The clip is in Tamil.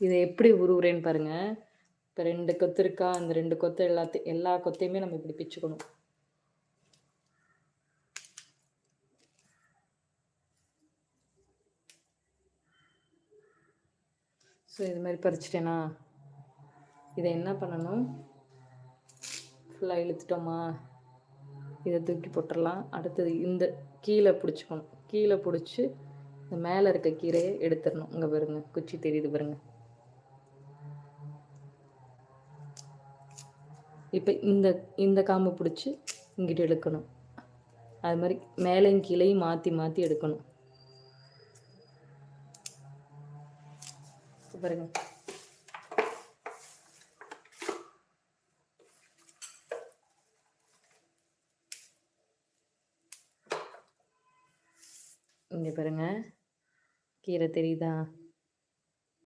இதை எப்படி உருவுறேன்னு பாருங்க. இப்போ 2 கொத்து இருக்கா, அந்த 2 கொத்து எல்லா கொத்தையுமே நம்ம இப்படி பிச்சுக்கணும். ஸோ இது மாதிரி பறிச்சிட்டேனா, இதை என்ன பண்ணணும், ஃபுல்லாக இழுத்துட்டோமா, இதை தூக்கி போட்டுடலாம். அடுத்தது இந்த கீழே பிடிச்சிக்கணும். கீழே பிடிச்சி இந்த மேலே இருக்க கீரையை எடுத்துடணும். இங்கே பாருங்க, குச்சி தெரியுது பாருங்க. இப்போ இந்த காம்பை பிடிச்சி இங்கிட்டு எடுக்கணும். அது மாதிரி மேலையும் கீழையும் மாற்றி மாற்றி எடுக்கணும். பாருங்க, இங்கே பாருங்க, கீரை தெரியுதா?